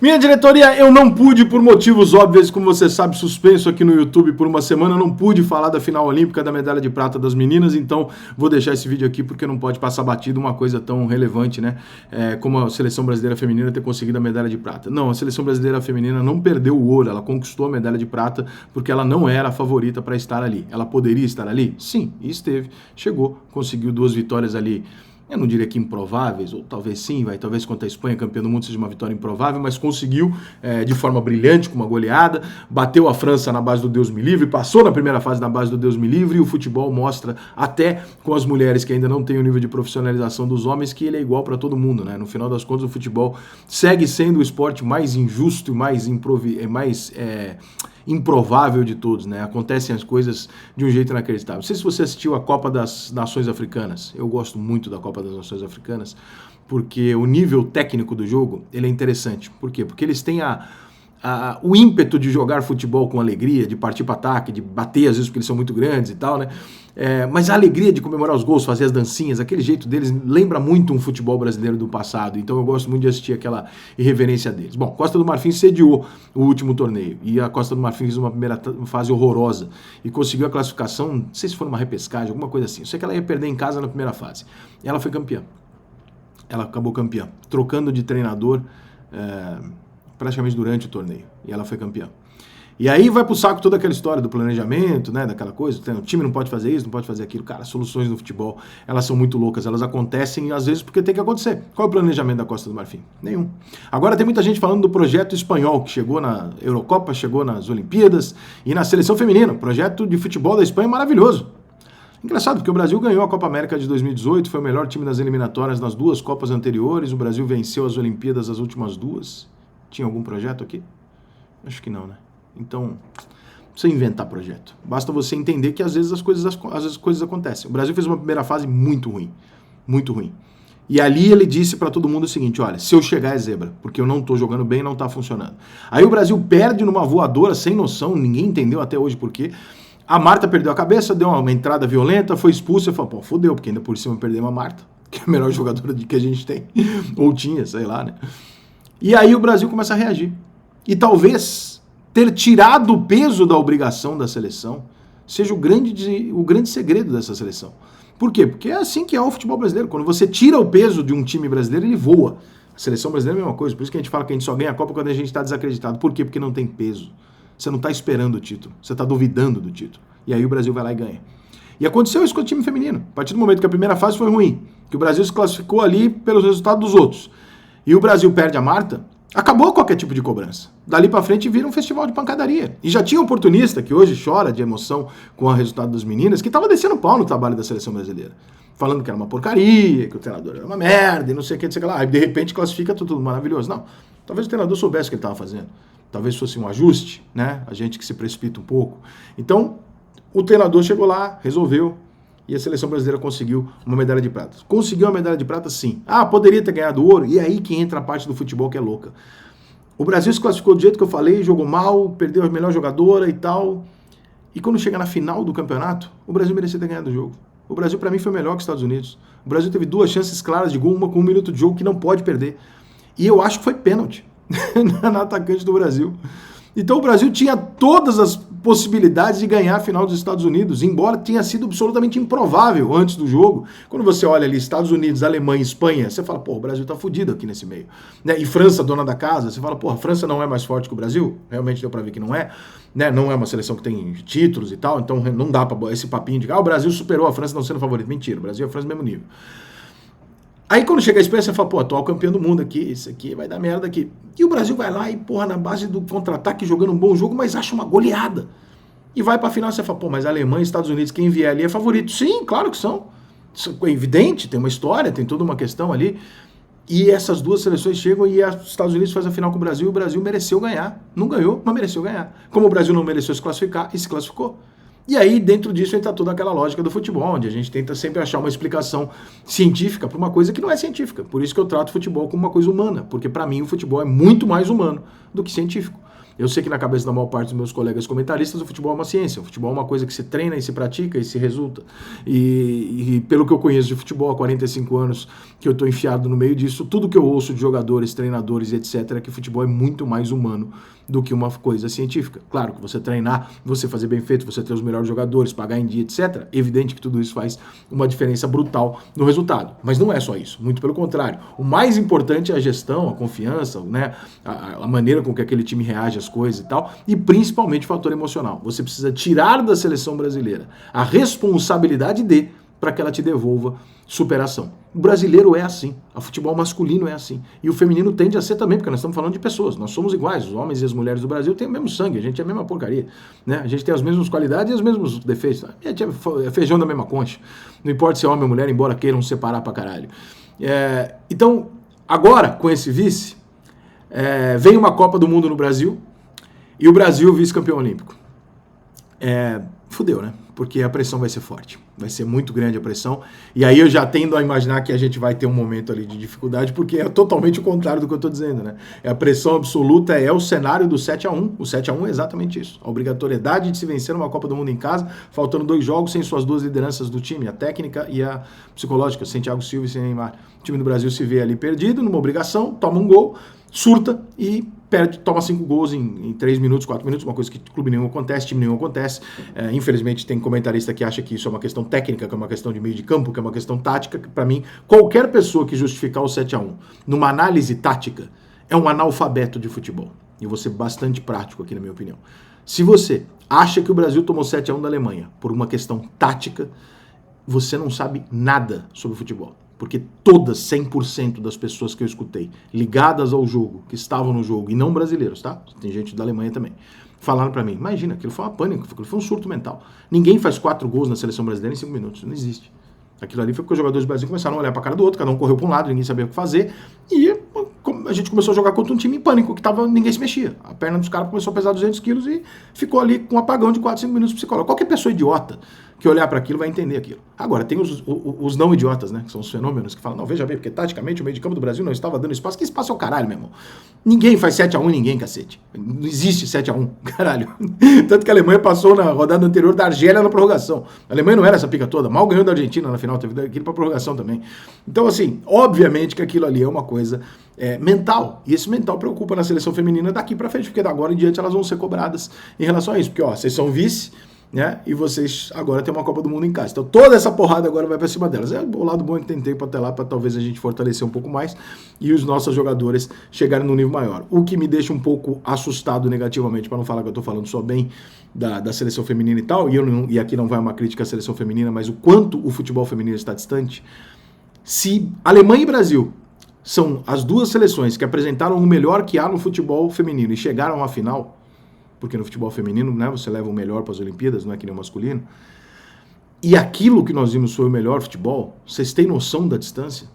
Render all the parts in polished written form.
Minha diretoria, eu não pude, por motivos óbvios, como você sabe, suspenso aqui no YouTube por uma semana, não pude falar da final olímpica da medalha de prata das meninas, então vou deixar esse vídeo aqui porque não pode passar batido uma coisa tão relevante, né? Como a seleção brasileira feminina ter conseguido a medalha de prata. Não, a seleção brasileira feminina não perdeu o ouro, ela conquistou a medalha de prata porque ela não era a favorita para estar ali. Ela poderia estar ali? Sim, e esteve. Chegou, conseguiu 2 vitórias ali. Eu não diria que improváveis, ou talvez sim, talvez contra a Espanha, campeã do mundo, seja uma vitória improvável, mas conseguiu de forma brilhante, com uma goleada, bateu a França na base do Deus me livre, passou na primeira fase na base do Deus me livre, e o futebol mostra, até com as mulheres que ainda não têm o nível de profissionalização dos homens, que ele é igual para todo mundo, né? No final das contas, o futebol segue sendo o esporte mais injusto e mais improvável de todos, né? Acontecem as coisas de um jeito inacreditável. Não sei se você assistiu a Copa das Nações Africanas. Eu gosto muito da Copa das Nações Africanas, porque o nível técnico do jogo, ele é interessante. Por quê? Porque eles têm o ímpeto de jogar futebol com alegria, de partir para ataque, de bater às vezes porque eles são muito grandes e tal, né? Mas a alegria de comemorar os gols, fazer as dancinhas, aquele jeito deles lembra muito um futebol brasileiro do passado. Então eu gosto muito de assistir aquela irreverência deles. Bom, Costa do Marfim sediou o último torneio e a Costa do Marfim fez uma primeira fase horrorosa e conseguiu a classificação, não sei se foi numa repescagem, alguma coisa assim. Eu sei que ela ia perder em casa na primeira fase. E ela foi campeã. Ela acabou campeã, trocando de treinador praticamente durante o torneio. E ela foi campeã. E aí vai pro saco toda aquela história do planejamento, né, daquela coisa, o time não pode fazer isso, não pode fazer aquilo. Cara, soluções no futebol, elas são muito loucas, elas acontecem às vezes porque tem que acontecer. Qual é o planejamento da Costa do Marfim? Nenhum. Agora tem muita gente falando do projeto espanhol, que chegou na Eurocopa, chegou nas Olimpíadas e na seleção feminina. O projeto de futebol da Espanha é maravilhoso. Engraçado, porque o Brasil ganhou a Copa América de 2018, foi o melhor time das eliminatórias nas 2 Copas anteriores, o Brasil venceu as Olimpíadas as últimas 2. Tinha algum projeto aqui? Acho que não, né? Então, não precisa inventar projeto. Basta você entender que às vezes as coisas acontecem. O Brasil fez uma primeira fase muito ruim. Muito ruim. E ali ele disse para todo mundo o seguinte, olha, se eu chegar é zebra, porque eu não tô jogando bem, não tá funcionando. Aí o Brasil perde numa voadora sem noção, ninguém entendeu até hoje por quê. A Marta perdeu a cabeça, deu uma entrada violenta, foi expulsa e falou, pô, fodeu, porque ainda por cima perdeu a Marta, que é a melhor jogadora que a gente tem. Ou tinha, sei lá, né? E aí o Brasil começa a reagir. E talvez ter tirado o peso da obrigação da seleção seja o grande segredo dessa seleção. Por quê? Porque é assim que é o futebol brasileiro. Quando você tira o peso de um time brasileiro, ele voa. A seleção brasileira é a mesma coisa. Por isso que a gente fala que a gente só ganha a Copa quando a gente está desacreditado. Por quê? Porque não tem peso. Você não está esperando o título. Você está duvidando do título. E aí o Brasil vai lá e ganha. E aconteceu isso com o time feminino. A partir do momento que a primeira fase foi ruim, que o Brasil se classificou ali pelos resultados dos outros, e o Brasil perde a Marta, acabou qualquer tipo de cobrança. Dali pra frente vira um festival de pancadaria. E já tinha um oportunista que hoje chora de emoção com o resultado das meninas, que tava descendo pau no trabalho da seleção brasileira. Falando que era uma porcaria, que o treinador era uma merda, e não sei o que, não sei o que lá. Aí de repente classifica tudo maravilhoso. Não, talvez o treinador soubesse o que ele estava fazendo. Talvez fosse um ajuste, né? A gente que se precipita um pouco. Então, o treinador chegou lá, resolveu, e a seleção brasileira conseguiu uma medalha de prata. Conseguiu uma medalha de prata, sim. Ah, poderia ter ganhado ouro? E aí que entra a parte do futebol que é louca. O Brasil se classificou do jeito que eu falei, jogou mal, perdeu a melhor jogadora e tal. E quando chega na final do campeonato, o Brasil merecia ter ganhado o jogo. O Brasil, para mim, foi melhor que os Estados Unidos. O Brasil teve 2 chances claras de gol, uma com 1 minuto de jogo, que não pode perder. E eu acho que foi pênalti na atacante do Brasil. Então o Brasil tinha todas as possibilidades de ganhar a final dos Estados Unidos, embora tenha sido absolutamente improvável antes do jogo. Quando você olha ali Estados Unidos, Alemanha, Espanha, você fala, pô, o Brasil tá fudido aqui nesse meio. Né? E França, dona da casa, você fala, pô, a França não é mais forte que o Brasil? Realmente deu pra ver que não é. Né? Não é uma seleção que tem títulos e tal, então não dá pra esse papinho de o Brasil superou a França não sendo favorito. Mentira, o Brasil e a França no mesmo nível. Aí quando chega a Espanha, você fala, pô, atual campeão do mundo aqui, isso aqui vai dar merda aqui. E o Brasil vai lá e, porra, na base do contra-ataque, jogando um bom jogo, mas acha uma goleada. E vai pra final e você fala, pô, mas a Alemanha e Estados Unidos, quem vier ali é favorito. Sim, claro que são. Isso é evidente, tem uma história, tem toda uma questão ali. E essas 2 seleções chegam e os Estados Unidos fazem a final com o Brasil e o Brasil mereceu ganhar. Não ganhou, mas mereceu ganhar. Como o Brasil não mereceu se classificar, e se classificou. E aí, dentro disso, entra toda aquela lógica do futebol, onde a gente tenta sempre achar uma explicação científica para uma coisa que não é científica. Por isso que eu trato o futebol como uma coisa humana, porque para mim o futebol é muito mais humano do que científico. Eu sei que na cabeça da maior parte dos meus colegas comentaristas o futebol é uma ciência, o futebol é uma coisa que se treina e se pratica e se resulta. E pelo que eu conheço de futebol há 45 anos que eu estou enfiado no meio disso, tudo que eu ouço de jogadores, treinadores, etc., é que o futebol é muito mais humano do que uma coisa científica. Claro que você treinar, você fazer bem feito, você ter os melhores jogadores, pagar em dia, etc., evidente que tudo isso faz uma diferença brutal no resultado. Mas não é só isso, muito pelo contrário. O mais importante é a gestão, a confiança, né, a maneira com que aquele time reage às coisas e tal, e principalmente o fator emocional. Você precisa tirar da seleção brasileira a responsabilidade para que ela te devolva superação. O brasileiro é assim, o futebol masculino é assim, e o feminino tende a ser também, porque nós estamos falando de pessoas, nós somos iguais, os homens e as mulheres do Brasil têm o mesmo sangue, a gente é a mesma porcaria, né? A gente tem as mesmas qualidades e os mesmos defeitos, a gente é feijão da mesma concha, não importa se é homem ou mulher, embora queiram separar pra caralho. Então, agora, com esse vice, vem uma Copa do Mundo no Brasil, e o Brasil vice-campeão olímpico. Fudeu, né? Porque a pressão vai ser forte, vai ser muito grande a pressão, e aí eu já tendo a imaginar que a gente vai ter um momento ali de dificuldade, porque é totalmente o contrário do que eu estou dizendo, né? A pressão absoluta é o cenário do 7-1, o 7-1 é exatamente isso, a obrigatoriedade de se vencer numa Copa do Mundo em casa, faltando 2 jogos sem suas 2 lideranças do time, a técnica e a psicológica, sem Thiago Silva e sem Neymar. O time do Brasil se vê ali perdido, numa obrigação, toma um gol, surta e perde, toma 5 gols em 3 minutos, 4 minutos, uma coisa que clube nenhum acontece, time nenhum acontece. Infelizmente tem comentarista que acha que isso é uma questão técnica, que é uma questão de meio de campo, que é uma questão tática, que para mim, qualquer pessoa que justificar o 7-1 numa análise tática é um analfabeto de futebol. E vou ser bastante prático aqui na minha opinião. Se você acha que o Brasil tomou 7-1 da Alemanha por uma questão tática, você não sabe nada sobre futebol. Porque todas, 100% das pessoas que eu escutei, ligadas ao jogo, que estavam no jogo, e não brasileiros, tá? Tem gente da Alemanha também, falaram pra mim, imagina, aquilo foi uma pânico, aquilo foi um surto mental. Ninguém faz 4 gols na seleção brasileira em 5 minutos, não existe. Aquilo ali foi porque os jogadores do Brasil começaram a olhar pra cara do outro, cada um correu pra um lado, ninguém sabia o que fazer, e a gente começou a jogar contra um time em pânico, que ninguém se mexia. A perna dos caras começou a pesar 200 quilos e ficou ali com um apagão de 4, 5 minutos psicológico. Qualquer pessoa idiota que olhar para aquilo vai entender aquilo. Agora, tem os não idiotas, né? Que são os fenômenos que falam, não, veja bem, porque taticamente o meio de campo do Brasil não estava dando espaço. Que espaço é o caralho, meu irmão? Ninguém faz 7-1 em ninguém, cacete. Não existe 7-1, caralho. Tanto que a Alemanha passou na rodada anterior da Argélia na prorrogação. A Alemanha não era essa pica toda, mal ganhou da Argentina na final, teve aquilo pra prorrogação também. Então, assim, obviamente que aquilo ali é uma coisa mental. E esse mental preocupa na seleção feminina daqui pra frente, porque da agora em diante elas vão ser cobradas em relação a isso. Porque, ó, vocês são vice, né? E vocês agora tem uma Copa do Mundo em casa. Então toda essa porrada agora vai pra cima delas. O lado bom é que tem tempo até lá pra talvez a gente fortalecer um pouco mais e os nossos jogadores chegarem num nível maior. O que me deixa um pouco assustado negativamente, pra não falar que eu tô falando só bem da seleção feminina e tal, e aqui não vai uma crítica à seleção feminina, mas o quanto o futebol feminino está distante. Se Alemanha e Brasil são as duas seleções que apresentaram o melhor que há no futebol feminino e chegaram à final, porque no futebol feminino, né, você leva o melhor para as Olimpíadas, não é que nem o masculino, e aquilo que nós vimos foi o melhor futebol, vocês têm noção da distância?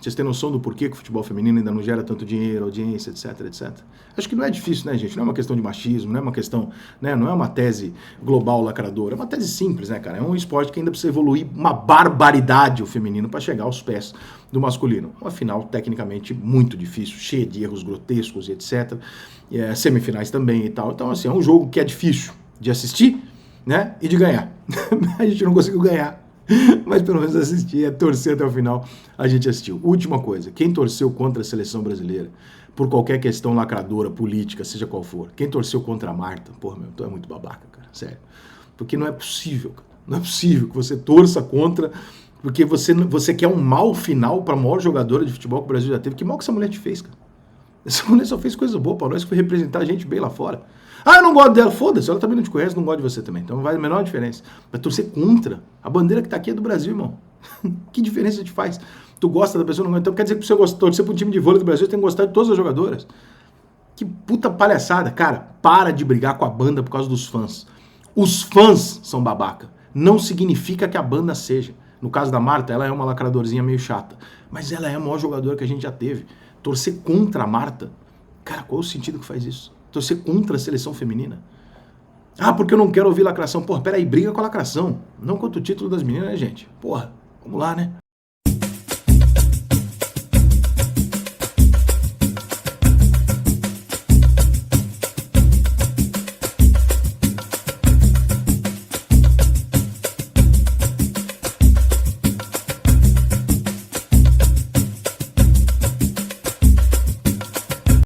Vocês têm noção do porquê que o futebol feminino ainda não gera tanto dinheiro, audiência, etc, etc? Acho que não é difícil, né, gente? Não é uma questão de machismo, não é uma questão, né, não é uma tese global lacradora, é uma tese simples, né, cara? É um esporte que ainda precisa evoluir uma barbaridade o feminino para chegar aos pés do masculino. Uma final tecnicamente muito difícil, cheia de erros grotescos e etc. Semifinais também e tal. Então, assim, é um jogo que é difícil de assistir, né, e de ganhar. A gente não conseguiu ganhar. Mas pelo menos assistir, torcer até o final, a gente assistiu. Última coisa, quem torceu contra a seleção brasileira, por qualquer questão lacradora, política, seja qual for, quem torceu contra a Marta, porra, meu, então é muito babaca, cara, sério. Porque não é possível, cara, não é possível que você torça contra, porque você quer um mal final para a maior jogadora de futebol que o Brasil já teve. Que mal que essa mulher te fez, cara? Essa mulher só fez coisa boa para nós, que foi representar a gente bem lá fora. Ah, eu não gosto dela. Foda-se, ela também não te conhece, não gosta de você também. Então não vai a menor diferença. Vai torcer contra. A bandeira que tá aqui é do Brasil, irmão. Que diferença te faz? Tu gosta da pessoa, não gosta. Então quer dizer que você torcer pro time de vôlei do Brasil, você tem que gostar de todas as jogadoras. Que puta palhaçada. Cara, para de brigar com a banda por causa dos fãs. Os fãs são babaca. Não significa que a banda seja. No caso da Marta, ela é uma lacradorzinha meio chata. Mas ela é a maior jogadora que a gente já teve. Torcer contra a Marta? Cara, qual é o sentido que faz isso? Torcer contra a seleção feminina? Ah, porque eu não quero ouvir lacração. Porra, peraí, briga com a lacração. Não contra o título das meninas, né, gente? Porra, vamos lá, né?